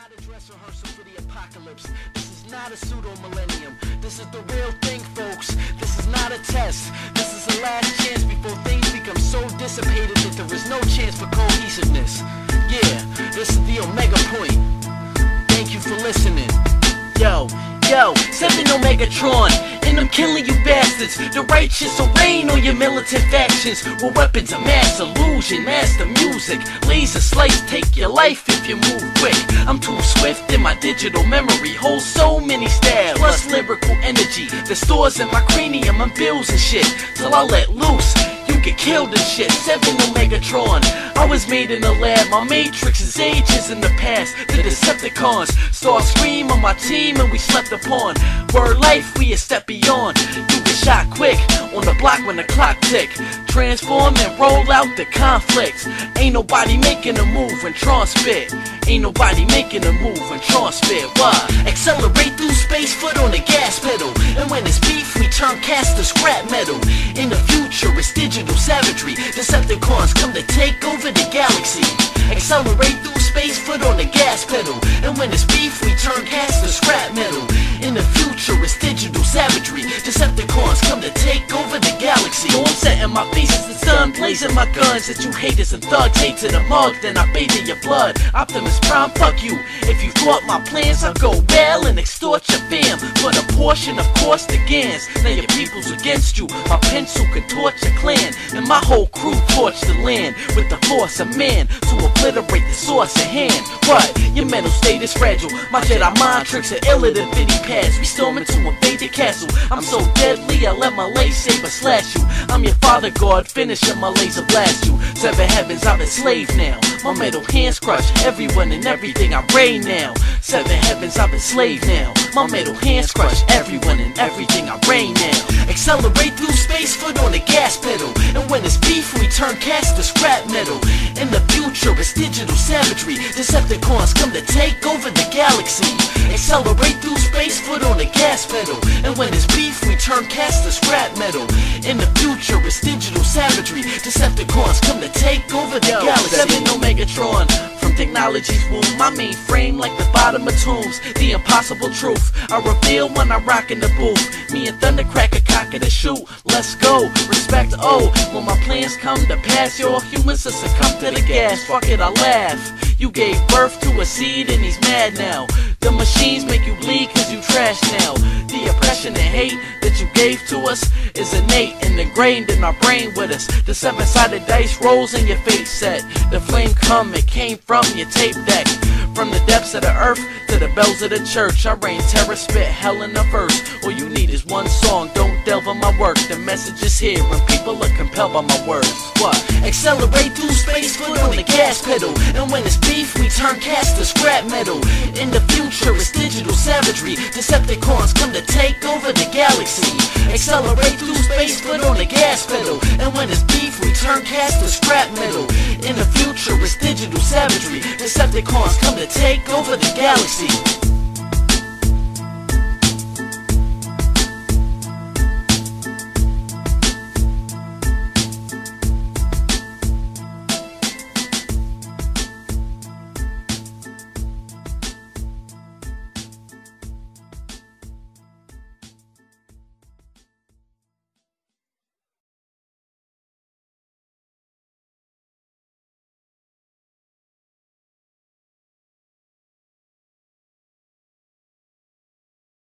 not a dress rehearsal for the apocalypse. This is not a pseudo-millennium. This is the real thing, folks. This is not a test. This is the last chance before things become so dissipated that there is no chance for cohesiveness. Yeah, this is the Omega point. Thank you for listening. Yo, 7 Omegatron, and I'm killing you bastards. The righteous will reign on your militant factions with weapons of mass illusion, master music, laser slice, take your life if you move quick. I'm too swift and my digital memory holds so many styles, plus lyrical energy that stores in my cranium and bills and shit. Till I let loose, you get killed and shit. 7 Omegatron, I was made in the lab, my matrix is ages in the past. The Decepticons start scream on my team and we slept upon. Word life, we a step beyond. You get shot quick on the block when the clock tick. Transform and roll out the conflict. Ain't nobody making a move when Tron spit. Ain't nobody making a move when Tron spit. Why? Accelerate through space, foot on the gas pedal. And when it's beef, we turn cast to scrap metal. In the future, it's digital savagery. Decepticons come to take over the galaxy. Accelerate through space, foot on the gas pedal. And when it's beef, we turn cast to scrap metal. In the future, it's digital savagery. Decepticons come to take over the galaxy. So I'm setting my faces the sun, blazing my guns. That you haters and thugs hate to the mug, then I bathe in your blood. Optimus Prime, fuck you. If you thought my plans, I'll go bail and extort your fam for the portion, of course, the Gans. Now your people's against you. My pencil can torch your clan, and my whole crew torch the land with the force of man to obliterate the source at hand. What? Your mental state is fragile. My Jedi mind tricks are iller than Fitty Pads. We storming to invade your castle. I'm so deadly, I let my lightsaber slash you. I'm your father god, finishing my laser blast you. 7 heavens, I'm enslaved now. My metal hands crush everyone and everything I reign now. 7 heavens, I'm enslaved now. My metal hands crush everyone and everything I reign now. Accelerate through space, foot on the gas pedal. And when it's beef, we turn cast to scrap metal. In the future, it's digital savagery. Decepticons come to take over the galaxy. Accelerate through space, foot on the gas pedal. And when it's beef, we turn cast to scrap metal. In the future, it's digital savagery. Decepticons come to take over the galaxy. 7 Omegatron, from technology's womb, my mainframe like the bottom of tombs. The impossible truth I reveal when I rock in the booth. Me and Thundercracker cock it and shoot. Let's go, respect when my plans come to pass. You're all humans to succumb to the gas. Fuck it, I laugh. You gave birth to a seed and he's mad now. The machines make you bleed cause you trash now. The oppression and hate that you gave to us is innate and ingrained in our brain with us. The 7-sided dice rolls in your face set. The flame come, it came from your tape deck. From the depths of the earth to the bells of the church, I rain terror, spit hell in the verse. All you need is one song, don't delve on my work. The message is here when people are compelled by my words. What? Accelerate through space, foot on the gas pedal. And when it's beef, we turn cast to scrap metal. In the future, it's digital savagery. Decepticons come to take over the galaxy. Accelerate through space, foot on the gas pedal. And when it's beef, we turn cast to scrap metal. In the future, it's digital savagery. Decepticons come to take over the galaxy.